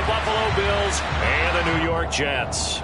Buffalo Bills and the New York Jets.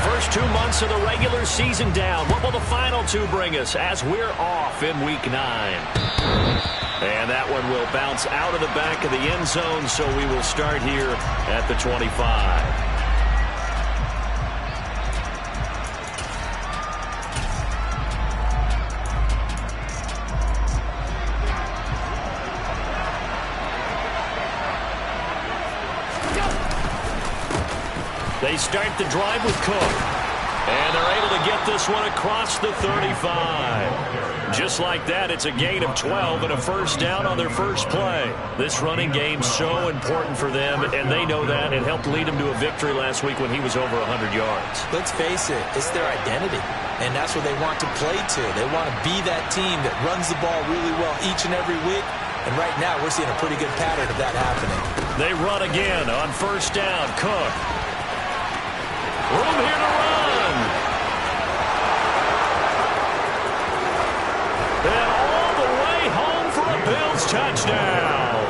First 2 months of the regular season down. What will the final two bring us as we're off in Week 9? And that one will bounce out of the back of the end zone, so we will start here at the 25. They start the drive with Cook. And they're able to get this one across the 35. Just like that, it's a gain of 12 and a first down on their first play. This running game's so important for them, and they know that. It helped lead them to a victory last week when he was over 100 yards. Let's face it, it's their identity, and that's what they want to play to. They want to be that team that runs the ball really well each and every week, and right now we're seeing a pretty good pattern of that happening. They run again on first down. Cook. Room here to run. And all the way home for a Bills touchdown.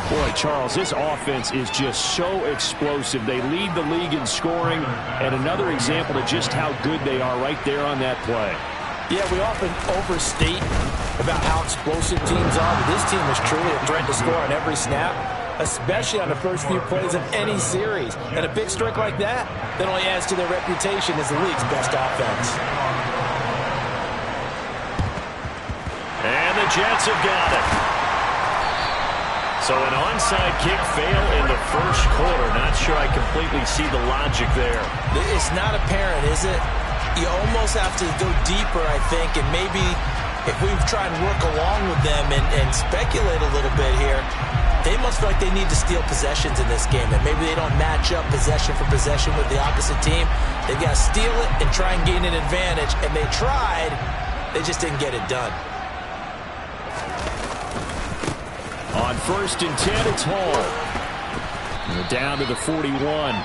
Boy, Charles, this offense is just so explosive. They lead the league in scoring, and another example of just how good they are right there on that play. Yeah, we often overstate about how explosive teams are, but this team is truly a threat to score on every snap, especially on the first few plays of any series. And a big strike like that only adds to their reputation as the league's best offense. And the Jets have got it. So an onside kick fail in the first quarter. Not sure I completely see the logic there. It's not apparent, is it? You almost have to go deeper, I think, and maybe if we try and work along with them and speculate a little bit here, they must feel like they need to steal possessions in this game, and maybe they don't match up possession for possession with the opposite team. They've got to steal it and try and gain an advantage, and they tried. They just didn't get it done. On 1st and 10, it's Hall. They're down to the 41.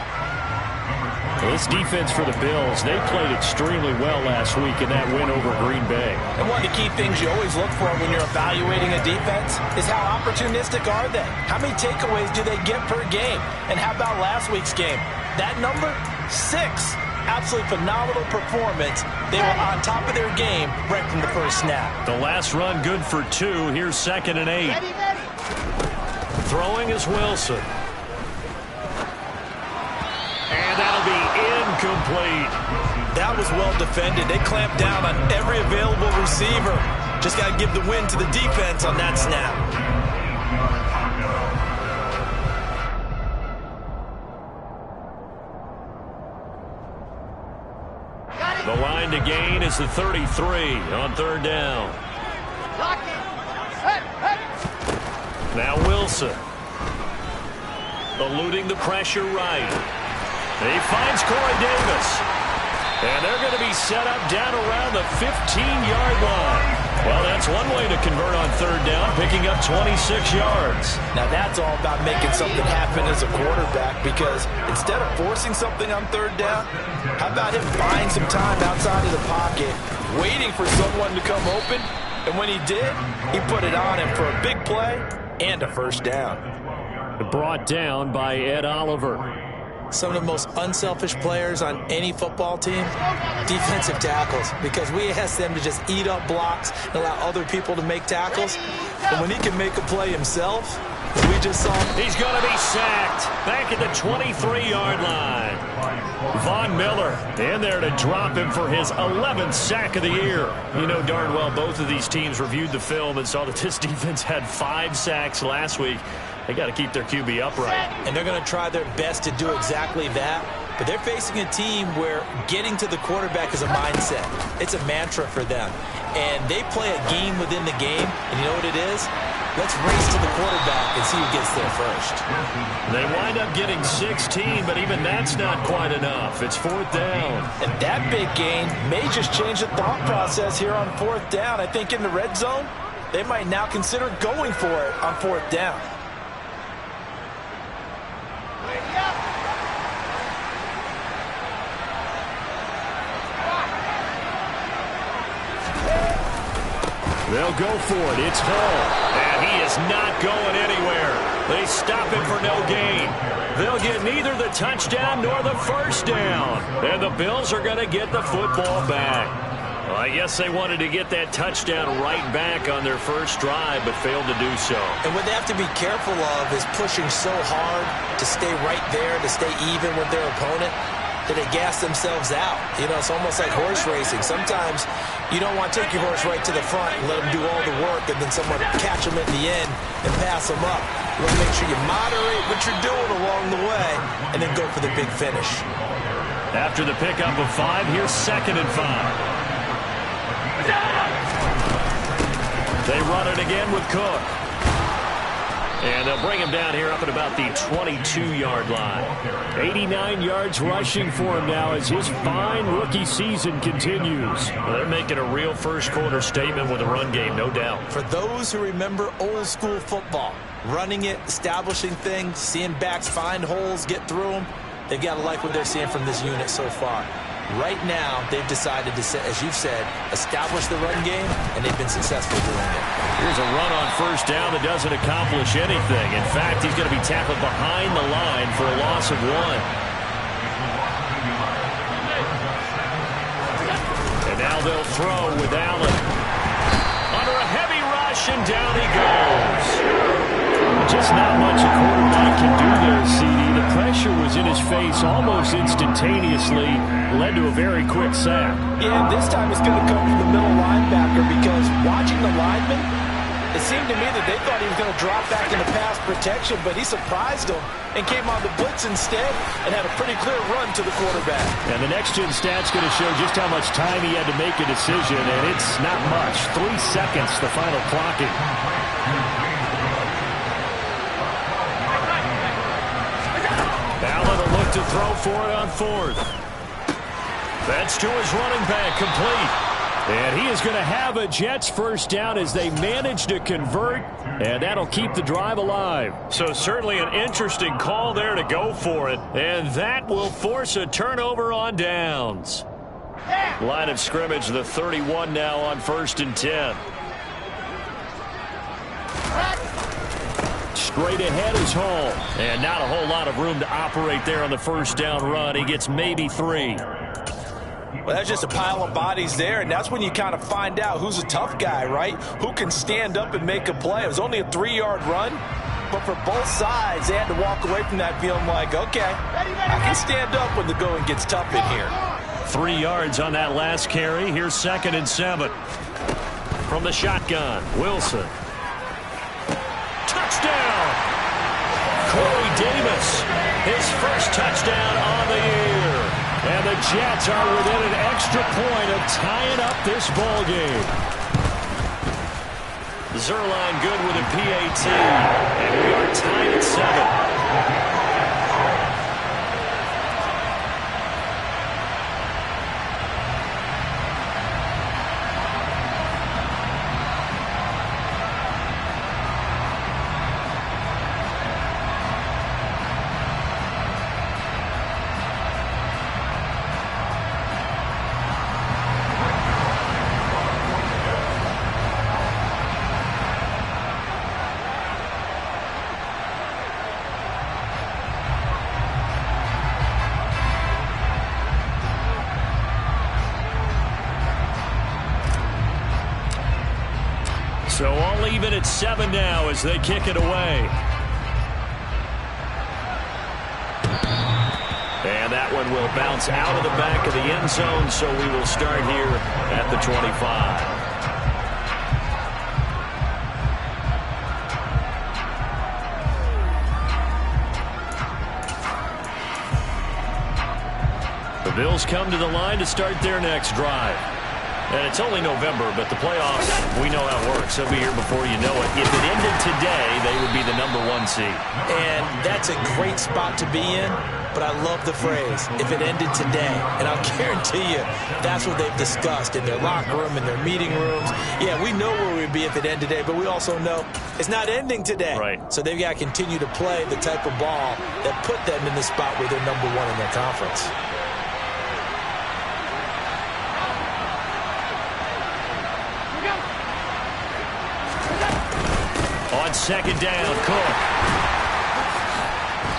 This defense for the Bills, they played extremely well last week in that win over Green Bay. And one of the key things you always look for when you're evaluating a defense is how opportunistic are they? How many takeaways do they get per game? And how about last week's game? That number, 6. Absolutely phenomenal performance. They were on top of their game right from the first snap. The last run good for 2. Here's 2nd and 8. Throwing is Wilson. And that'll be incomplete. That was well defended. They clamped down on every available receiver. Just got to give the win to the defense on that snap. The line to gain is the 33 on 3rd down. Now Wilson. Eluding the pressure right. He finds Corey Davis. And they're going to be set up down around the 15-yard line. Well, that's one way to convert on 3rd down, picking up 26 yards. Now, that's all about making something happen as a quarterback, because instead of forcing something on 3rd down, how about him buying some time outside of the pocket, waiting for someone to come open, and when he did, he put it on him for a big play and a first down. Brought down by Ed Oliver. Some of the most unselfish players on any football team, defensive tackles, because we ask them to just eat up blocks and allow other people to make tackles. And when he can make a play himself, as we just saw, he's going to be sacked back at the 23-yard line. Von Miller in there to drop him for his 11th sack of the year. You know darn well both of these teams reviewed the film and saw that this defense had 5 sacks last week. They got to keep their QB upright. And they're going to try their best to do exactly that. But they're facing a team where getting to the quarterback is a mindset. It's a mantra for them. And they play a game within the game, and you know what it is? Let's race to the quarterback and see who gets there first. They wind up getting 16, but even that's not quite enough. It's 4th down. And that big gain may just change the thought process here on 4th down. I think in the red zone, they might now consider going for it on 4th down. They'll go for it. It's Hall. And he is not going anywhere. They stop him for no gain. They'll get neither the touchdown nor the first down. And the Bills are going to get the football back. Well, I guess they wanted to get that touchdown right back on their first drive, but failed to do so. And what they have to be careful of is pushing so hard to stay right there, to stay even with their opponent, that they gas themselves out. You know, it's almost like horse racing. Sometimes you don't want to take your horse right to the front and let them do all the work and then someone catch them at the end and pass them up. You want to make sure you moderate what you're doing along the way and then go for the big finish. After the pickup of 5, here's 2nd and 5. They run it again with Cook. And they'll bring him down here up at about the 22-yard line. 89 yards rushing for him now as his fine rookie season continues. Well, they're making a real first-quarter statement with a run game, no doubt. For those who remember old-school football, running it, establishing things, seeing backs find holes, get through them, they've got to like what they're seeing from this unit so far. Right now, they've decided to, as you've said, establish the run game, and they've been successful doing it. Here's a run on first down that doesn't accomplish anything. In fact, he's going to be tackled behind the line for a loss of 1. And now they'll throw with Allen. Under a heavy rush, and down he goes. Just not much a quarterback can do there, CD. The pressure was in his face almost instantaneously, led to a very quick sack. Yeah, and this time it's going to come from the middle linebacker because watching the lineman, it seemed to me that they thought he was going to drop back into pass protection, but he surprised them and came on the blitz instead and had a pretty clear run to the quarterback. And the next-gen stat's going to show just how much time he had to make a decision, and it's not much. 3 seconds, the final clocking. Allen will look to throw for it on 4th. That's to his running back, complete. And he is going to have a Jets first down as they manage to convert, and that'll keep the drive alive. So certainly an interesting call there to go for it, and that will force a turnover on downs. Line of scrimmage, the 31 now on 1st and 10. Straight ahead is Hall. And not a whole lot of room to operate there on the first down run. He gets maybe 3. Well, that's just a pile of bodies there, and that's when you kind of find out who's a tough guy, right? Who can stand up and make a play. It was only a 3-yard run, but for both sides, they had to walk away from that feeling like, okay, I can stand up when the going gets tough in here. 3 yards on that last carry. Here's 2nd and 7. From the shotgun, Wilson. Touchdown! Corey Davis, his first touchdown on the year. And the Jets are within an extra point of tying up this ball game. Zuerlein good with a PAT. And we are tied at 7. So all even at 7 now as they kick it away. And that one will bounce out of the back of the end zone, so we will start here at the 25. Bills come to the line to start their next drive. And it's only November, but the playoffs, we know how it works. They'll be here before you know it. If it ended today, they would be the #1 seed. And that's a great spot to be in, but I love the phrase, if it ended today. And I'll guarantee you, that's what they've discussed in their locker room, in their meeting rooms. Yeah, we know where we'd be if it ended today, but we also know it's not ending today. Right. So they've got to continue to play the type of ball that put them in the spot where they're #1 in their conference. On second down, Cook.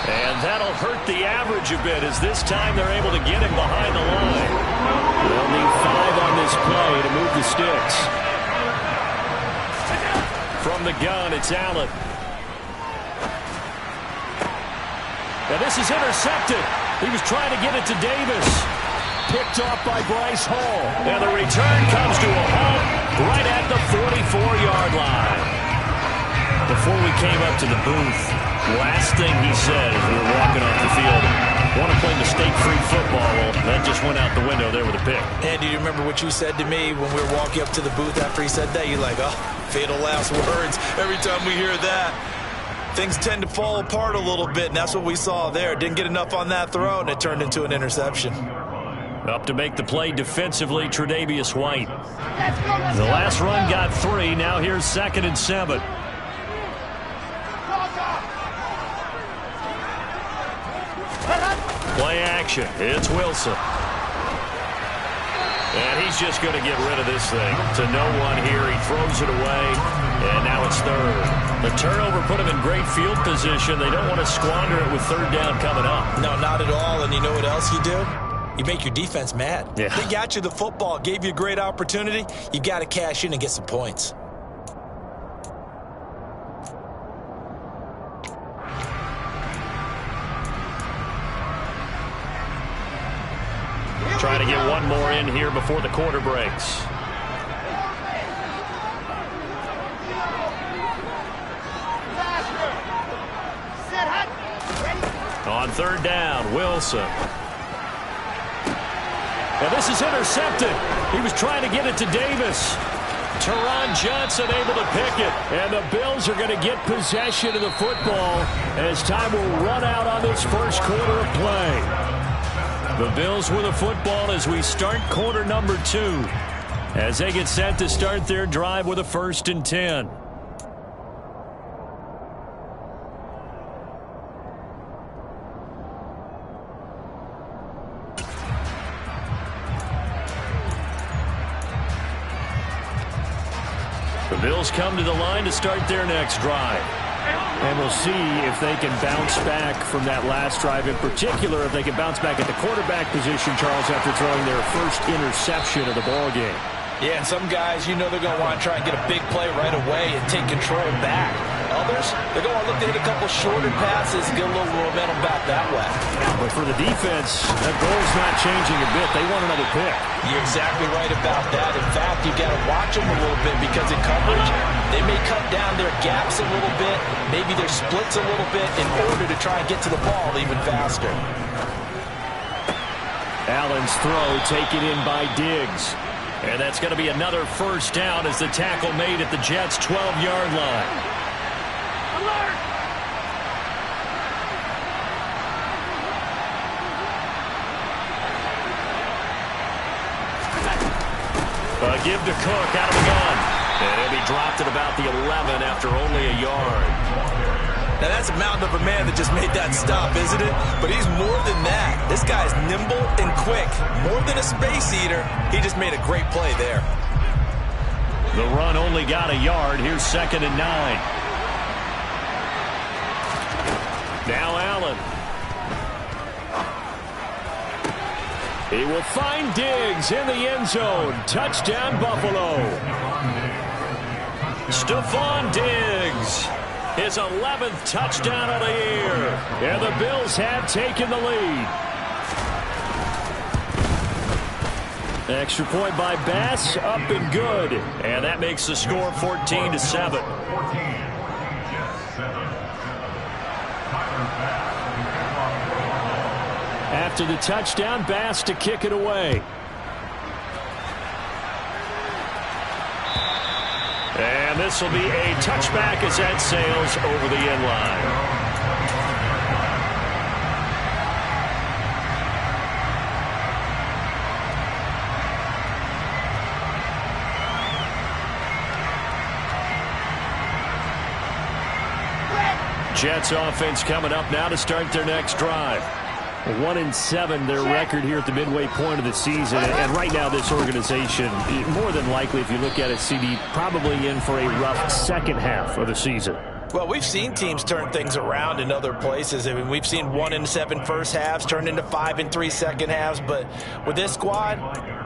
And that'll hurt the average a bit as this time they're able to get him behind the line. They'll need 5 on this play to move the sticks. From the gun, it's Allen. Now this is intercepted. He was trying to get it to Davis. Picked off by Bryce Hall. And the return comes to a halt right at the 44-yard line. Before we came up to the booth, last thing he said as we were walking off the field, want to play mistake-free football. Well, that just went out the window there with a pick. And do you remember what you said to me when we were walking up to the booth after he said that? You're like, oh, fatal last words. Every time we hear that, things tend to fall apart a little bit, and that's what we saw there. Didn't get enough on that throw, and it turned into an interception. Up to make the play defensively, Tre'Davious White. The last run got 3. Now here's 2nd and 7. Play action. It's Wilson. And he's just going to get rid of this thing. To no one here. He throws it away. And now it's 3rd. The turnover put him in great field position. They don't want to squander it with 3rd down coming up. No, not at all. And you know what else you do? You make your defense mad. Yeah. They got you the football, gave you a great opportunity. You got to cash in and get some points. Trying to get one more in here before the quarter breaks. On 3rd down, Wilson. And this is intercepted. He was trying to get it to Davis. Teron Johnson able to pick it. And the Bills are going to get possession of the football as time will run out on this first quarter of play. The Bills with a football as we start quarter number 2. As they get set to start their drive with a 1st and 10. The Bills come to the line to start their next drive. And we'll see if they can bounce back from that last drive. In particular, if they can bounce back at the quarterback position, Charles, after throwing their first interception of the ballgame. Yeah, and some guys, you know they're going to want to try and get a big play right away and take control back. Others, they're going to look to hit a couple shorter passes and get a little momentum back that way. But for the defense, that goal's not changing a bit. They want another pick. You're exactly right about that. In fact, you've got to watch them a little bit because in coverage, they may cut down their gaps a little bit, maybe their splits a little bit in order to try and get to the ball even faster. Allen's throw taken in by Diggs. And that's going to be another 1st down as the tackle made at the Jets' 12-yard line. Alert! Give to Cook out of the gun. And he'll be dropped at about the 11 after only a yard. Now that's a mountain of a man that just made that stop, isn't it? But he's more than that. This guy's nimble and quick. More than a space eater. He just made a great play there. The run only got a yard. Here's 2nd and 9. Now Allen. He will find Diggs in the end zone. Touchdown, Buffalo. Stephon Diggs. His 11th touchdown of the year. And the Bills have taken the lead. Extra point by Bass, up and good. And that makes the score 14-7. after the touchdown. Bass to kick it away. And this will be a touchback as that sails over the end line. Jets offense coming up now to start their next drive. 1-7 their record here at the midway point of the season. And right now this organization, more than likely, if you look at it, CD, probably in for a rough second half of the season. Well, we've seen teams turn things around in other places. I mean, we've seen 1-7 first halves turn into 5-3 second halves. But with this squad,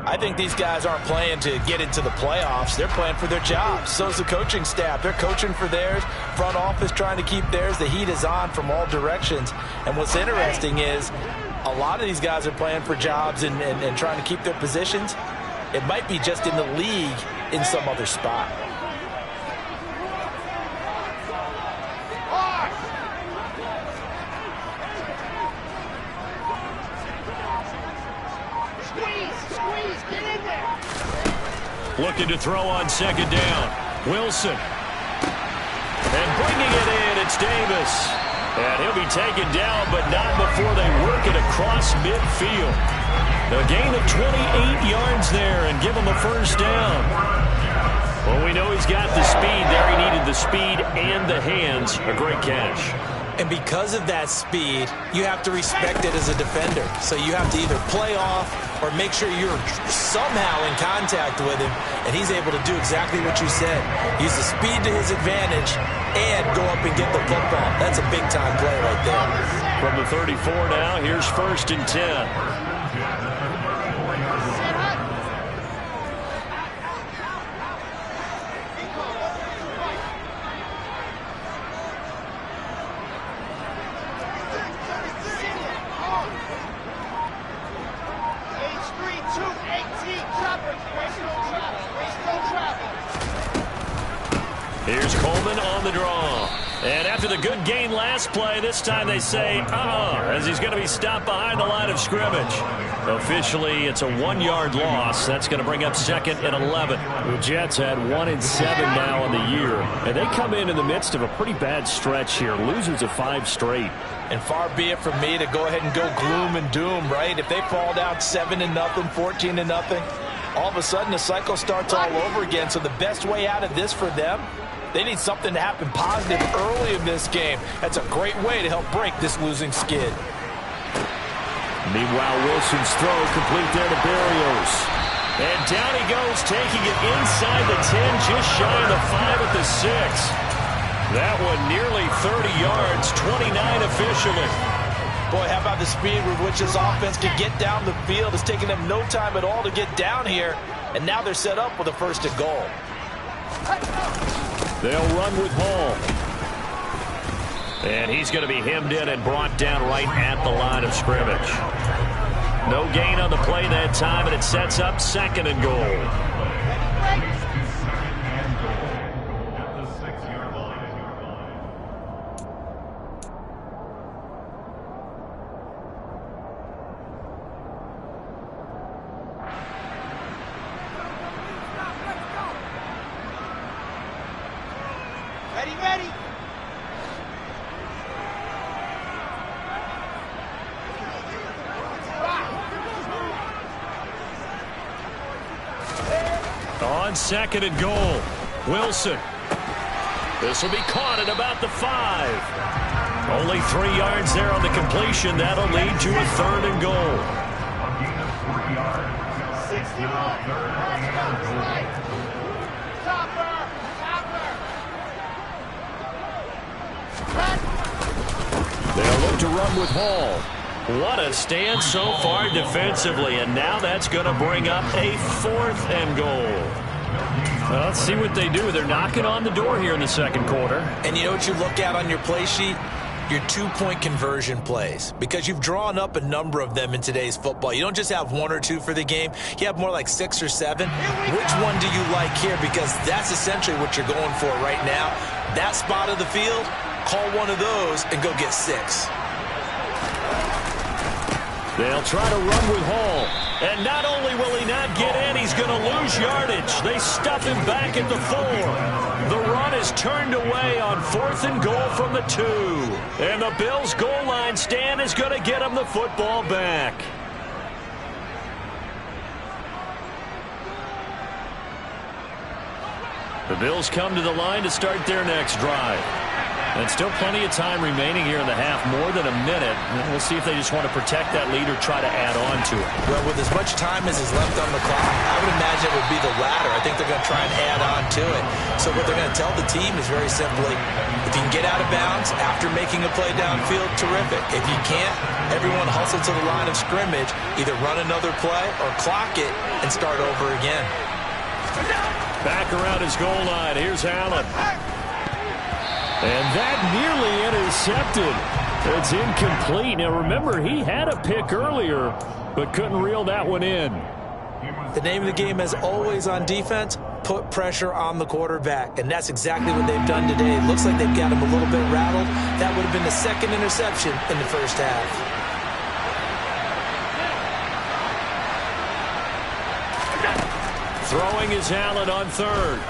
I think these guys aren't playing to get into the playoffs. They're playing for their jobs. So is the coaching staff. They're coaching for theirs. Front office trying to keep theirs. The heat is on from all directions. And what's interesting is a lot of these guys are playing for jobs and trying to keep their positions. It might be just in the league in some other spot. Looking to throw on second down. Wilson. And bringing it in, it's Davis. And he'll be taken down, but not before they work it across midfield. A gain of 28 yards there and give him a first down. Well, we know he's got the speed there. He needed the speed and the hands. A great catch. And because of that speed, you have to respect it as a defender. So you have to either play off or make sure you're somehow in contact with him, and he's able to do exactly what you said. Use the speed to his advantage and go up and get the football. That's a big-time play right there. From the 34 now, here's 1st and 10. Here's Coleman on the draw. And after the good gain last play, this time they say, as he's going to be stopped behind the line of scrimmage. Officially, it's a 1-yard loss. That's going to bring up 2nd and 11. The Jets had 1-7 now in the year. And they come in the midst of a pretty bad stretch here. Losers of 5 straight. And far be it from me to go ahead and go gloom and doom, right? If they fall down 7-0, 14-0, all of a sudden the cycle starts all over again. So the best way out of this for them, they need something to happen positive early in this game. That's a great way to help break this losing skid. Meanwhile, Wilson's throw complete there to Berrios. And down he goes, taking it inside the 10, just shy of the 5 at the 6. That one nearly 30 yards, 29 officially. Boy, how about the speed with which this offense can get down the field? It's taking them no time at all to get down here. And now they're set up with a 1st and goal. They'll run with Hall. And he's going to be hemmed in and brought down right at the line of scrimmage. No gain on the play that time, and it sets up 2nd and goal. Ready. On 2nd and goal, Wilson. This will be caught at about the 5. Only 3 yards there on the completion. That'll lead to a 3rd and goal. 61. They'll look to run with Hall. What a stand so far defensively, and now that's going to bring up a 4th and goal. Well, let's see what they do. They're knocking on the door here in the 2nd quarter. And you know what you look at on your play sheet? Your 2-point conversion plays, because you've drawn up a number of them in today's football. You don't just have 1 or 2 for the game. You have more like 6 or 7. Which one do you like here? Because that's essentially what you're going for right now. That spot of the field, call one of those and go get 6. They'll try to run with Hall. And not only will he not get in, he's going to lose yardage. They stuff him back at the 4. The run is turned away on 4th and goal from the 2. And the Bills' goal line stand is going to get him the football back. The Bills come to the line to start their next drive. And still plenty of time remaining here in the half, more than a minute. We'll see if they just want to protect that lead or try to add on to it. Well, with as much time as is left on the clock, I would imagine it would be the latter. I think they're going to try and add on to it. So what they're going to tell the team is very simply, if you can get out of bounds after making a play downfield, terrific. If you can't, everyone hustle to the line of scrimmage, either run another play or clock it and start over again. Back around his goal line. Here's Allen. And that nearly intercepted. It's incomplete. Now, remember, he had a pick earlier, but couldn't reel that one in. The name of the game, as always on defense, put pressure on the quarterback. And that's exactly what they've done today. It looks like they've got him a little bit rattled. That would have been the second interception in the first half. Throwing is Allen on 3rd.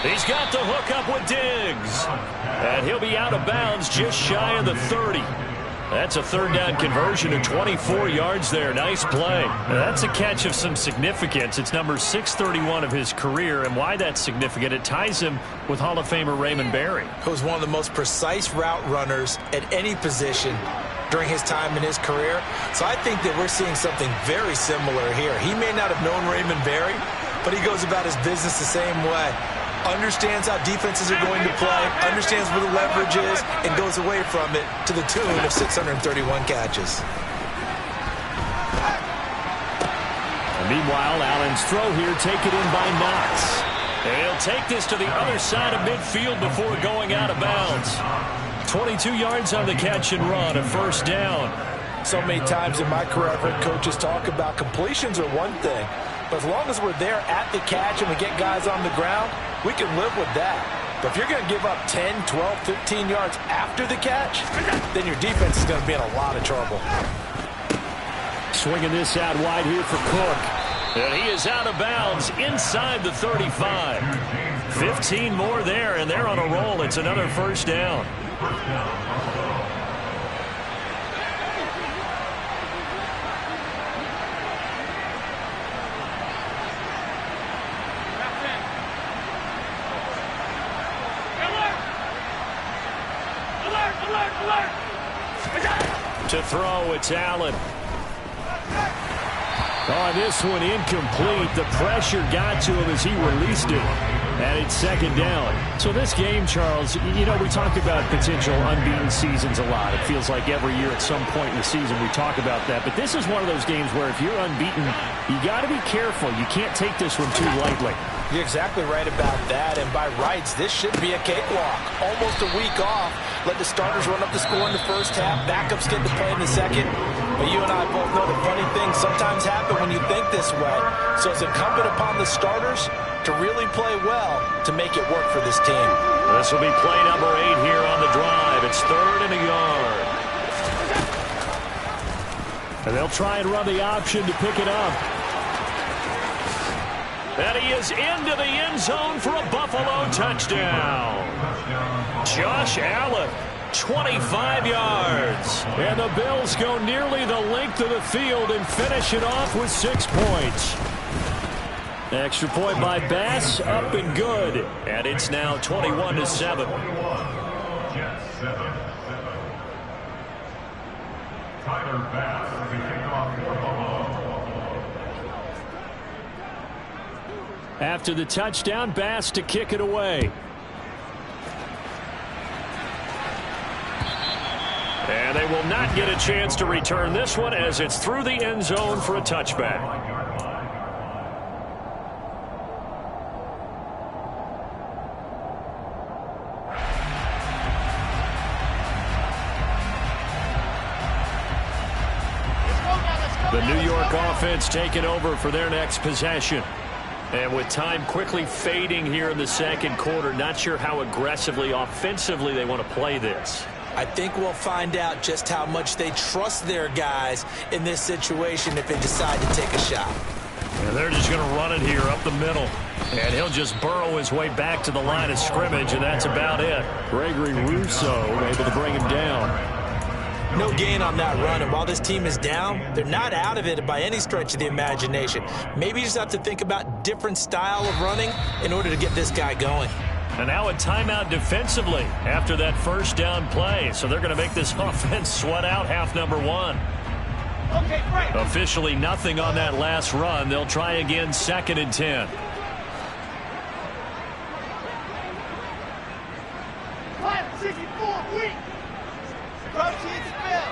He's got the hook up with Diggs. And he'll be out of bounds just shy of the 30. That's a 3rd down conversion of 24 yards there. Nice play. That's a catch of some significance. It's number 631 of his career. And why that's significant, it ties him with Hall of Famer Raymond Berry. Who was one of the most precise route runners at any position during his time in his career. So I think that we're seeing something very similar here. He may not have known Raymond Berry, but he goes about his business the same way. Understands how defenses are going to play, understands where the leverage is, and goes away from it to the tune of 631 catches. And meanwhile, Allen's throw here taken in by Knox. And he'll take this to the other side of midfield before going out of bounds. 22 yards on the catch and run, a 1st down. So many times in my career, I've heard coaches talk about completions are one thing, but as long as we're there at the catch and we get guys on the ground, we can live with that. But if you're going to give up 10, 12, 15 yards after the catch, then your defense is going to be in a lot of trouble. Swinging this out wide here for Cook. And he is out of bounds inside the 35. 15 more there, and they're on a roll. It's another 1st down. To throw, it's Allen. On this one, incomplete. The pressure got to him as he released it. And it's 2nd down. So this game, Charles, you know, we talk about potential unbeaten seasons a lot. It feels like every year at some point in the season we talk about that. But this is one of those games where if you're unbeaten, you got to be careful. You can't take this one too lightly. You're exactly right about that. And by rights, this should be a cakewalk. Almost a week off. Let the starters run up the score in the first half. Backups get to play in the second. But you and I both know the funny things sometimes happen when you think this way. So it's incumbent upon the starters to really play well to make it work for this team. This will be play number 8 here on the drive. It's 3rd and a yard. And they'll try and run the option to pick it up. And he is into the end zone for a Buffalo touchdown. Josh Allen, 25 yards. And the Bills go nearly the length of the field and finish it off with 6 points. Extra point by Bass, up and good. And it's now 21-7. Tyler Bass to kick off Buffalo. After the touchdown, Bass to kick it away. And they will not get a chance to return this one as it's through the end zone for a touchback. The New York offense taking over for their next possession. And with time quickly fading here in the second quarter, not sure how aggressively, offensively they want to play this. I think we'll find out just how much they trust their guys in this situation if they decide to take a shot. And they're just going to run it here up the middle. And he'll just burrow his way back to the line of scrimmage, and that's about it. Gregory Rousseau able to bring him down. No gain on that run, and while this team is down, they're not out of it by any stretch of the imagination. Maybe you just have to think about different style of running in order to get this guy going. And now a timeout defensively after that first down play. So they're going to make this offense sweat out half number one. Okay, break. Officially nothing on that last run. They'll try again 2nd and 10. Climb 64, weak. Coach, it's Bill.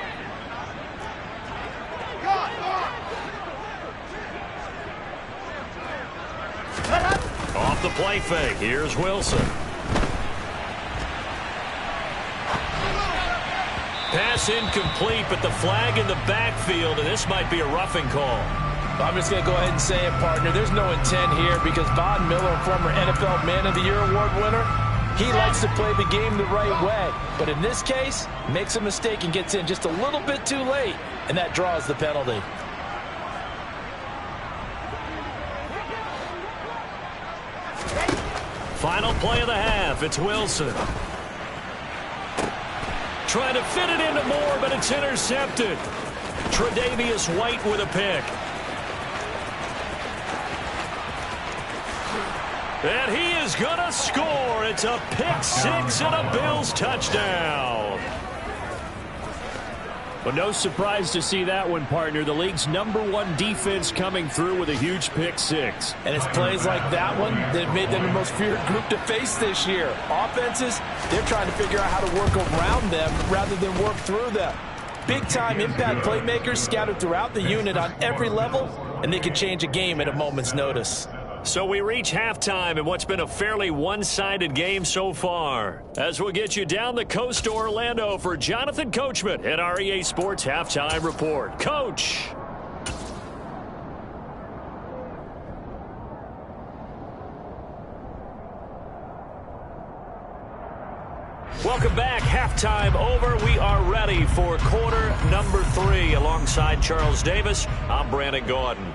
God, Off the play fake. Here's Wilson. Pass incomplete, but the flag in the backfield, and this might be a roughing call. I'm just going to go ahead and say it, partner. There's no intent here because Von Miller, former NFL Man of the Year award winner, he likes to play the game the right way. But in this case, makes a mistake and gets in just a little bit too late, and that draws the penalty. Final play of the half. It's Wilson. Trying to fit it into Moore, but it's intercepted. Tre'Davious White with a pick. And he is going to score. It's a pick six and a Bills touchdown. But no surprise to see that one, partner. The league's #1 defense coming through with a huge pick six. And it's plays like that one that have made them the most feared group to face this year. Offenses, they're trying to figure out how to work around them rather than work through them. Big-time impact playmakers scattered throughout the unit on every level, and they can change a game at a moment's notice. So we reach halftime in what's been a fairly one-sided game so far. As we'll get you down the coast to Orlando for Jonathan Coachman at our EA Sports Halftime Report. Coach! Welcome back. Halftime over. We are ready for quarter number 3. Alongside Charles Davis, I'm Brandon Gaudin.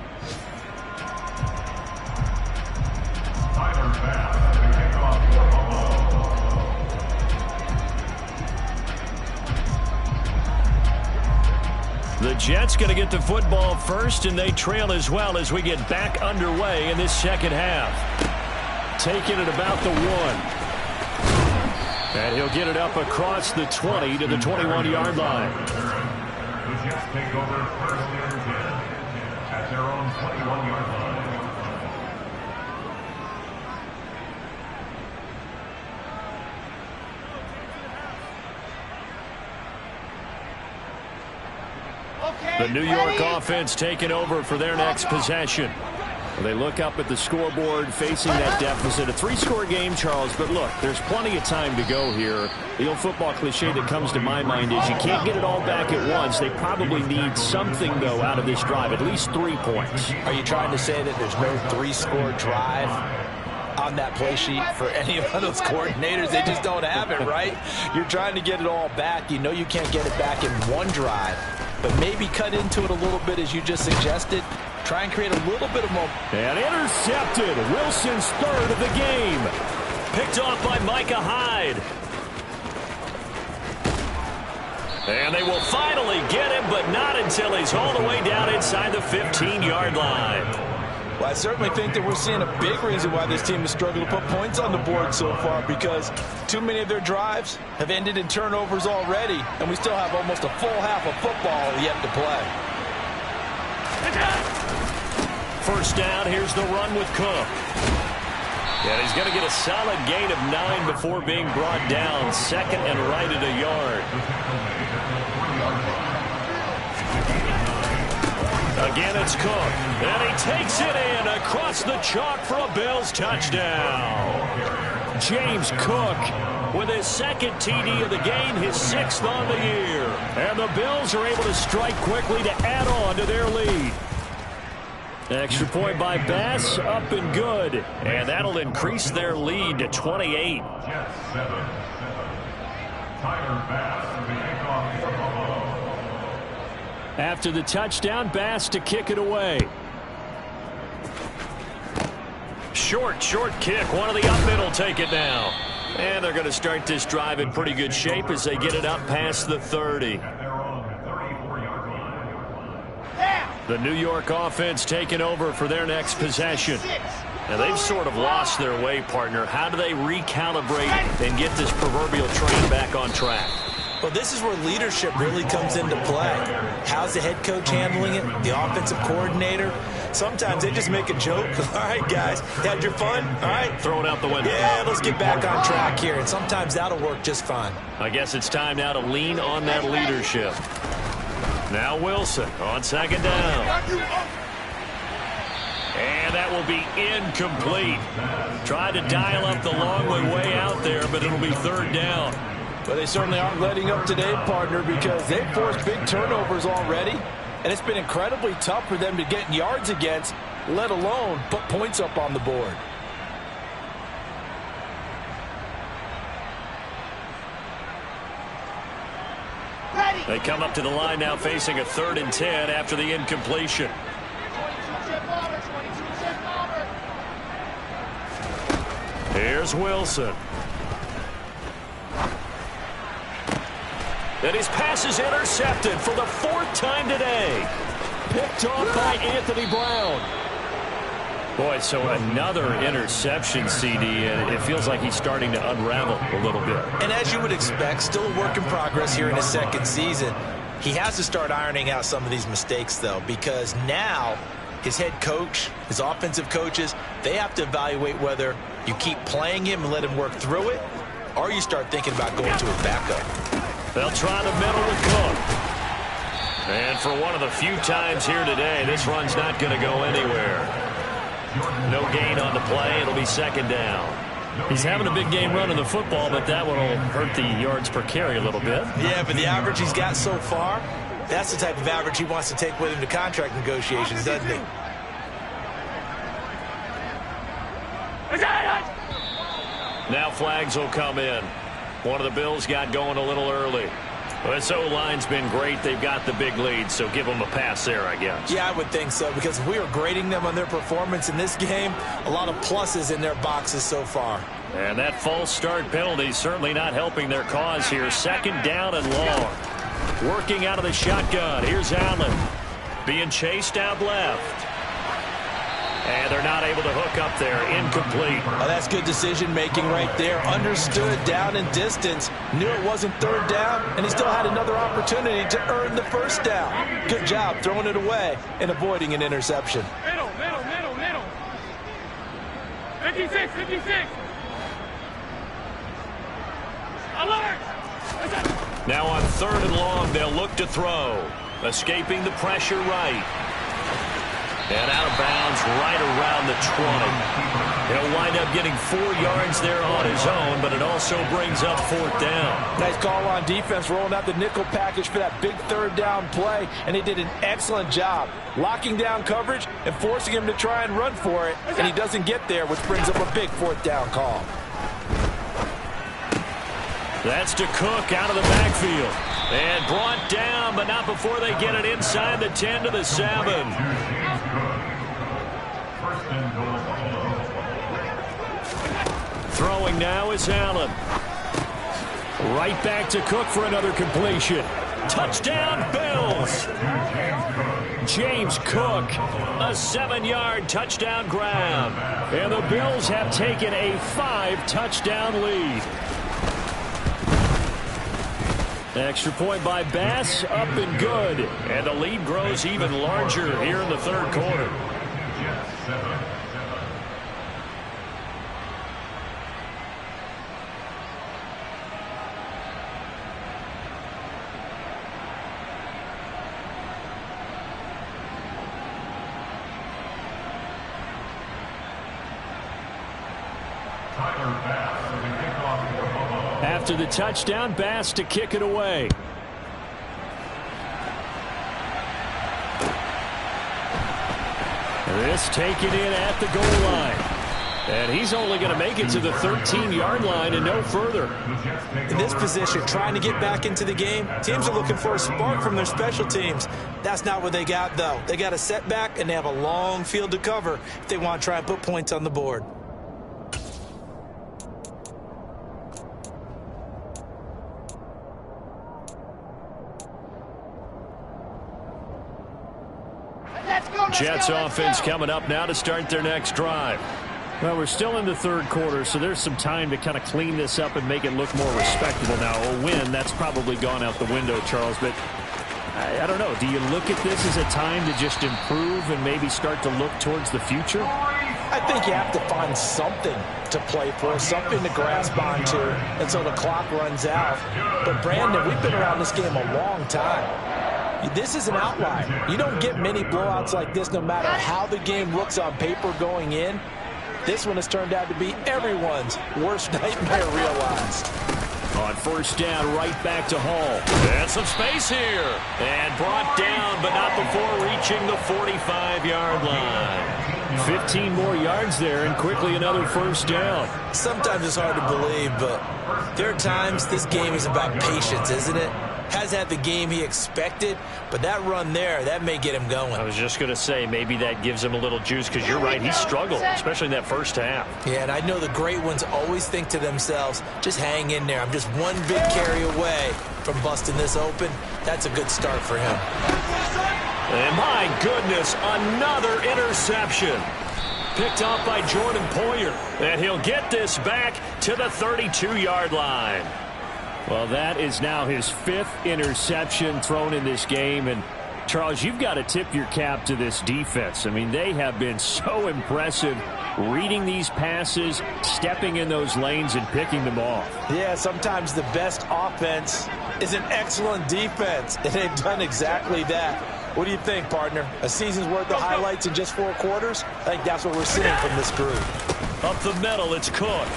The Jets going to get the football first, and they trail as well as we get back underway in this second half. Taking it about the 1. And he'll get it up across the 20 to the 21-yard line. The Jets take over first and 10 at their own 21-yard line. The New York offense taking over for their next possession. They look up at the scoreboard facing that deficit. A 3-score game, Charles, but look, there's plenty of time to go here. The old football cliche that comes to my mind is you can't get it all back at once. They probably need something, though, out of this drive, at least 3 points. Are you trying to say that there's no 3-score drive on that play sheet for any of those coordinators? They just don't have it, right? You're trying to get it all back. You know you can't get it back in one drive, but maybe cut into it a little bit as you just suggested. Try and create a little bit of momentum. And intercepted. Wilson's 3rd of the game. Picked off by Micah Hyde. And they will finally get him, but not until he's all the way down inside the 15-yard line. Well, I certainly think that we're seeing a big reason why this team has struggled to put points on the board so far, because too many of their drives have ended in turnovers already, and we still have almost a full half of football yet to play. First down, here's the run with Cook. And he's going to get a solid gain of 9 before being brought down. 2nd and right at a yard. Again, it's Cook. And he takes it in across the chalk for a Bills touchdown. James Cook with his 2nd TD of the game, his 6th on the year. And the Bills are able to strike quickly to add on to their lead. Extra point by Bass, up and good. And that'll increase their lead to 28. Tyler Bass for the kickoff for Buffalo. After the touchdown, Bass to kick it away. Short kick. One of the up middle take it now. And they're going to start this drive in pretty good shape as they get it up past the 30. The New York offense taking over for their next possession. Now, they've sort of lost their way, partner. How do they recalibrate and get this proverbial train back on track? Well, this is where leadership really comes into play. How's the head coach handling it? The offensive coordinator? Sometimes they just make a joke. All right, guys, had your fun? All right. Throw it out the window. Yeah, let's get back on track here. And sometimes that'll work just fine. I guess it's time now to lean on that leadership. Now Wilson on second down. And that will be incomplete. Tried to dial up the long way out there, but it'll be third down. Well, they certainly aren't letting up today, partner, because they've forced big turnovers already, and it's been incredibly tough for them to get yards against, let alone put points up on the board. They come up to the line now facing a 3rd and 10 after the incompletion. Here's Wilson. And his pass is intercepted for the 4th time today. Picked off by Anthony Brown. Boy, so another interception, CD, and it feels like he's starting to unravel a little bit. And as you would expect, still a work in progress here in his second season. He has to start ironing out some of these mistakes, though, because now his head coach, his offensive coaches, they have to evaluate whether you keep playing him and let him work through it, or you start thinking about going to his backup. They'll try the middle with Cook. And for one of the few times here today, this run's not going to go anywhere. No gain on the play. It'll be second down. He's having a big game running the football, but that one will hurt the yards per carry a little bit. Yeah, but the average he's got so far, that's the type of average he wants to take with him to contract negotiations, doesn't he? Now flags will come in. One of the Bills got going a little early. Well, this O-line's been great. They've got the big lead, so give them a pass there, I guess. Yeah, I would think so, because if we are grading them on their performance in this game, a lot of pluses in their boxes so far. And that false start penalty certainly not helping their cause here. Second down and long. Working out of the shotgun. Here's Allen. Being chased out left. And they're not able to hook up there. Incomplete. Oh, that's good decision-making right there. Understood down and distance. Knew it wasn't third down, and he still had another opportunity to earn the first down. Good job throwing it away and avoiding an interception. Middle. 56. Alert! Now on 3rd and long, they'll look to throw. Escaping the pressure right. And out of bounds right around the 20. He'll wind up getting 4 yards there on his own, but it also brings up 4th down. Nice call on defense, rolling out the nickel package for that big 3rd down play, and he did an excellent job locking down coverage and forcing him to try and run for it, and he doesn't get there, which brings up a big 4th down call. That's to Cook out of the backfield. And brought down, but not before they get it inside the 10 to the 7. Throwing now is Allen. Right back to Cook for another completion. Touchdown, Bills. James Cook, a 7-yard touchdown grab. And the Bills have taken a 5-touchdown lead. Extra point by Bass, up and good. And the lead grows even larger here in the 3rd quarter. After the touchdown, Bass to kick it away. This taken in at the goal line. And he's only going to make it to the 13-yard line and no further. In this position, trying to get back into the game, teams are looking for a spark from their special teams. That's not what they got, though. They got a setback, and they have a long field to cover if they want to try and put points on the board. Jets offense coming up now to start their next drive. Well, we're still in the third quarter, so there's some time to kind of clean this up and make it look more respectable. Now, a win, that's probably gone out the window, Charles, but I don't know. Do you look at this as a time to just improve and maybe start to look towards the future? I think you have to find something to play for, something to grasp onto until the clock runs out. But, Brandon, we've been around this game a long time. This is an outlier. You don't get many blowouts like this no matter how the game looks on paper going in. This one has turned out to be everyone's worst nightmare realized. On first down, right back to Hall. And some space here. And brought down, but not before reaching the 45-yard line. 15 more yards there, and quickly another first down. Sometimes it's hard to believe, but there are times this game is about patience, isn't it? Has had the game he expected, but that run there, that may get him going. I was just going to say, maybe that gives him a little juice, because you're right, he struggled, especially in that first half. Yeah, and I know the great ones always think to themselves, just hang in there. I'm just one big carry away from busting this open. That's a good start for him. And my goodness, another interception. Picked off by Jordan Poyer. And he'll get this back to the 32-yard line. Well, that is now his 5th interception thrown in this game. And, Charles, you've got to tip your cap to this defense. I mean, they have been so impressive reading these passes, stepping in those lanes, and picking them off. Yeah, sometimes the best offense is an excellent defense, and they've done exactly that. What do you think, partner? A season's worth of highlights in just 4 quarters? I think that's what we're seeing from this group. Up the middle, it's Cook.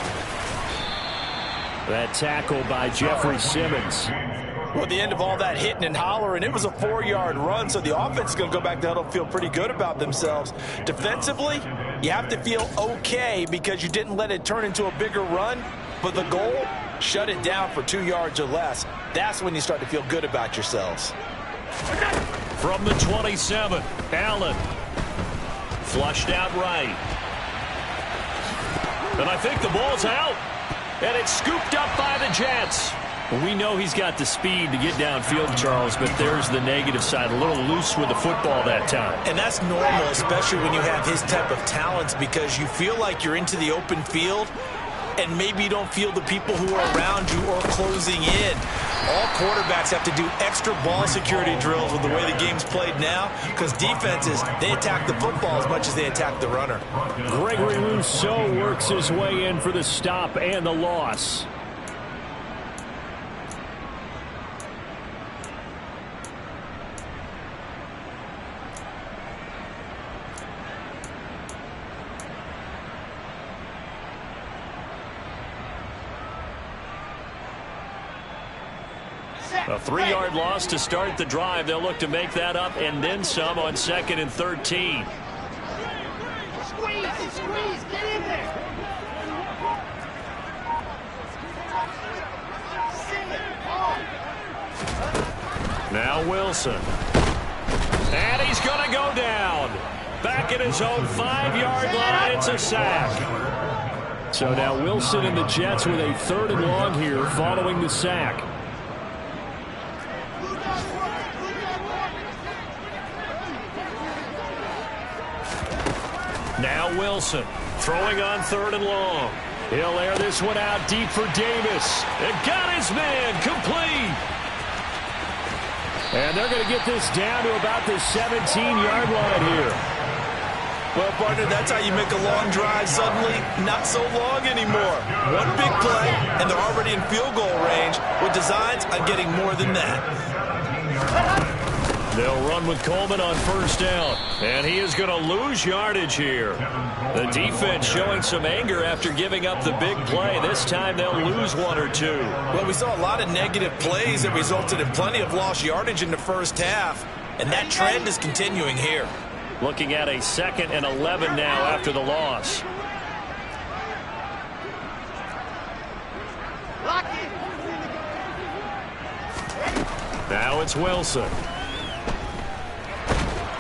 That tackle by Jeffrey Simmons. Well, at the end of all that hitting and hollering, it was a 4-yard run, so the offense is going to go back to huddle and feel pretty good about themselves. Defensively, you have to feel okay because you didn't let it turn into a bigger run, but the goal, shut it down for 2 yards or less. That's when you start to feel good about yourselves. From the 27, Allen. Flushed out right. And I think the ball's out. And it's scooped up by the Jets. Well, we know he's got the speed to get downfield, Charles, but there's the negative side. A little loose with the football that time. And that's normal, especially when you have his type of talents, because you feel like you're into the open field and maybe you don't feel the people who are around you or closing in. All quarterbacks have to do extra ball security drills with the way the game's played now, because defenses, they attack the football as much as they attack the runner. Gregory Rousseau works his way in for the stop and the loss. A 3-yard loss to start the drive. They'll look to make that up and then some on 2nd and 13. Squeeze, get in there. Now Wilson. And he's going to go down. Back at his own 5-yard line. It's a sack. So now Wilson and the Jets with a 3rd and long here following the sack. Now Wilson throwing on 3rd and long. He'll air this one out deep for Davis. And got his man complete. And they're going to get this down to about the 17-yard line here. Well, partner, that's how you make a long drive suddenly not so long anymore. One big play, and they're already in field goal range with designs on getting more than that. They'll run with Coleman on 1st down. And he is going to lose yardage here. The defense showing some anger after giving up the big play. This time they'll lose 1 or 2. Well, we saw a lot of negative plays that resulted in plenty of lost yardage in the first half. And that trend is continuing here. Looking at a 2nd and 11 now after the loss. Now it's Wilson.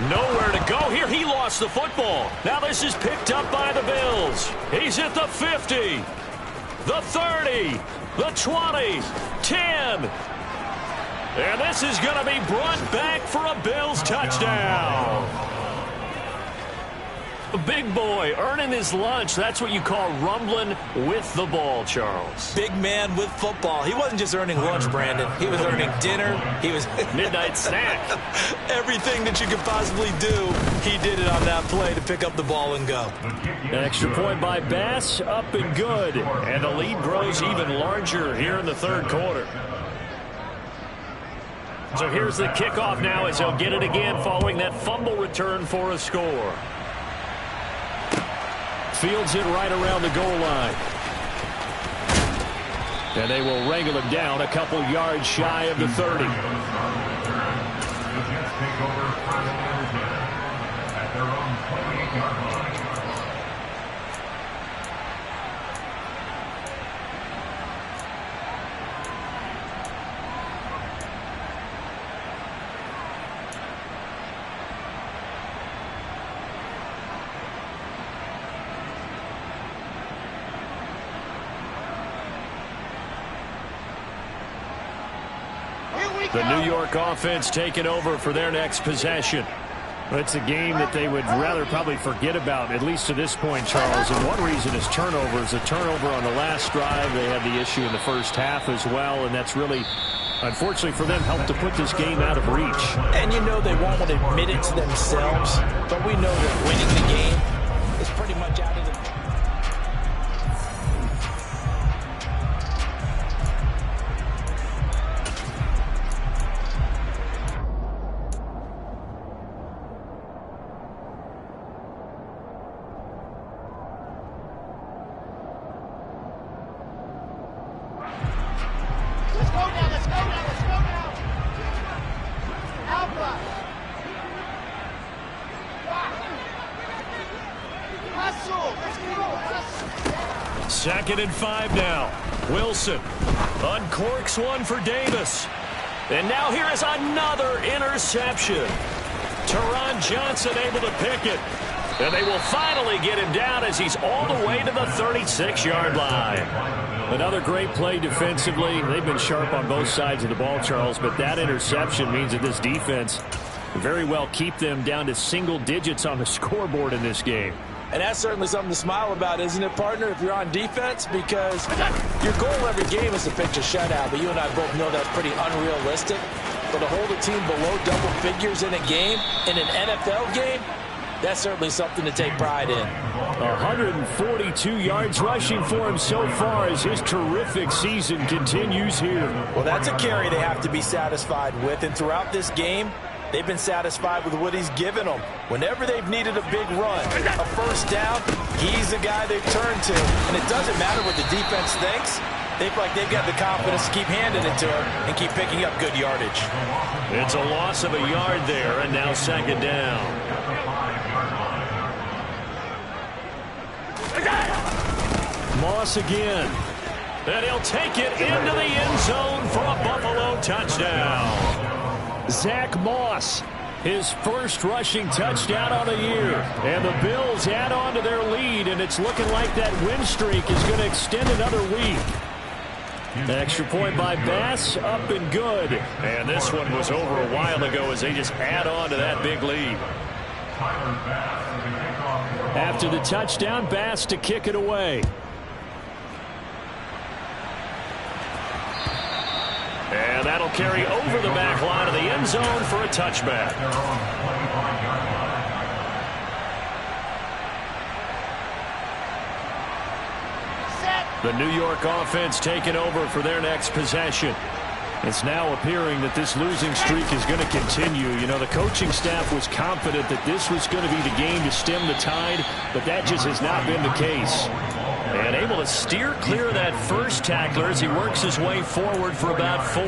Nowhere to go here. He lost the football. Now this is picked up by the Bills. He's at the 50, the 30, the 20, 10. And this is going to be brought back for a Bills touchdown. A big boy earning his lunch. That's what you call rumbling with the ball, Charles. Big man with football. He wasn't just earning lunch, Brandon. He was earning dinner. He was midnight snack. Everything that you could possibly do, he did it on that play to pick up the ball and go. An extra point by Bass, up and good. And the lead grows even larger here in the third quarter. So here's the kickoff now as he'll get it again following that fumble return for a score. Fields it right around the goal line. And they will wrangle him down a couple yards shy of the 30. The Jets take over first and 10 at their own 28-yard line. The New York offense taking over for their next possession. It's a game that they would rather probably forget about, at least to this point, Charles. And one reason is turnovers. A turnover on the last drive. They had the issue in the first half as well, and that's really, unfortunately for them, helped to put this game out of reach. And you know they won't admit it to themselves, but we know that winning the game is pretty much out of the... Second and 5 now. Wilson uncorks one for Davis. And now here is another interception. Teron Johnson able to pick it. And they will finally get him down as he's all the way to the 36-yard line. Another great play defensively. They've been sharp on both sides of the ball, Charles, but that interception means that this defense very well keep them down to single digits on the scoreboard in this game. And that's certainly something to smile about, isn't it, partner, if you're on defense? Because your goal every game is to pitch a shutout, but you and I both know that's pretty unrealistic. But to hold a team below double figures in a game, in an NFL game, that's certainly something to take pride in. 142 yards rushing for him so far as his terrific season continues here. Well, that's a carry they have to be satisfied with, and throughout this game, they've been satisfied with what he's given them. Whenever they've needed a big run, a first down, he's the guy they've turned to. And it doesn't matter what the defense thinks. They feel like they've got the confidence to keep handing it to him and keep picking up good yardage. It's a loss of a yard there, and now second down. Moss again. And he'll take it into the end zone for a Buffalo touchdown. Zach Moss, his first rushing touchdown on the year. And the Bills add on to their lead, and it's looking like that win streak is going to extend another week. Extra point by Bass, up and good. And this one was over a while ago as they just add on to that big lead. After the touchdown, Bass to kick it away. And that'll carry over the back line of the end zone for a touchback. The New York offense taking over for their next possession. It's now appearing that this losing streak is going to continue. You know, the coaching staff was confident that this was going to be the game to stem the tide, but that just has not been the case. And able to steer clear of that first tackler as he works his way forward for about 4.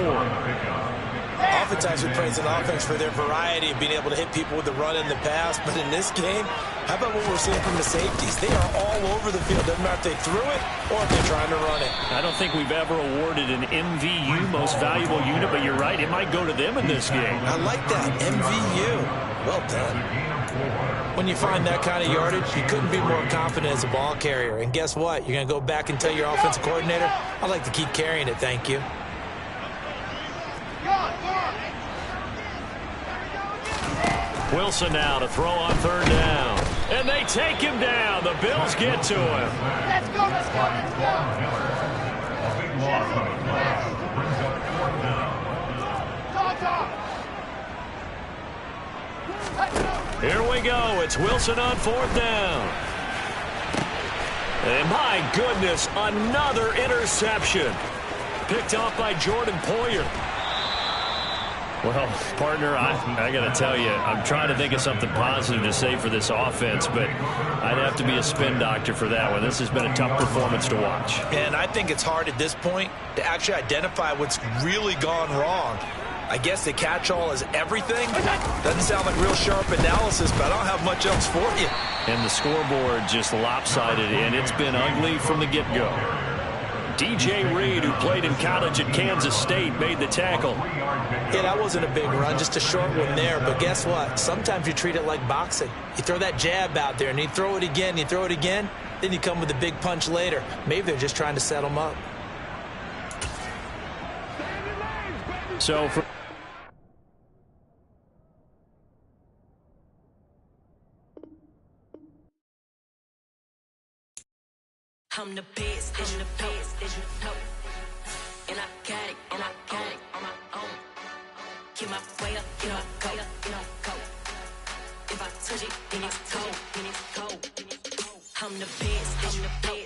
oftentimes we praise an offense for their variety of being able to hit people with the run and the pass. But in this game, how about what we're seeing from the safeties? They are all over the field. Doesn't matter if they threw it or if they're trying to run it. I don't think we've ever awarded an MVU, most valuable unit, but you're right. It might go to them in this game. I like that. MVU. Well done. When you find that kind of yardage, you couldn't be more confident as a ball carrier. And guess what? You're going to go back and tell your offensive coordinator, I'd like to keep carrying it, thank you. Wilson now to throw on third down. And they take him down. The Bills get to him. Let's go, let's go, let's go. A big loss on the play. Brings up fourth down. Here we go. It's Wilson on fourth down. And my goodness, another interception. Picked off by Jordan Poyer. Well, partner, I got to tell you, I'm trying to think of something positive to say for this offense, but I'd have to be a spin doctor for that one. This has been a tough performance to watch. And I think it's hard at this point to actually identify what's really gone wrong. I guess the catch-all is everything. Doesn't sound like real sharp analysis, but I don't have much else for you. And the scoreboard just lopsided, and it's been ugly from the get-go. DJ Reed, who played in college at Kansas State, made the tackle. Yeah, that wasn't a big run, just a short one there. But guess what? Sometimes you treat it like boxing. You throw that jab out there, and you throw it again, you throw it again, then you come with a big punch later. Maybe they're just trying to set them up. So for I'm the best, and the best, and I got it, on my own. Get my way up, get my go. If I touch it, then it's cold, I'm the best, and the best.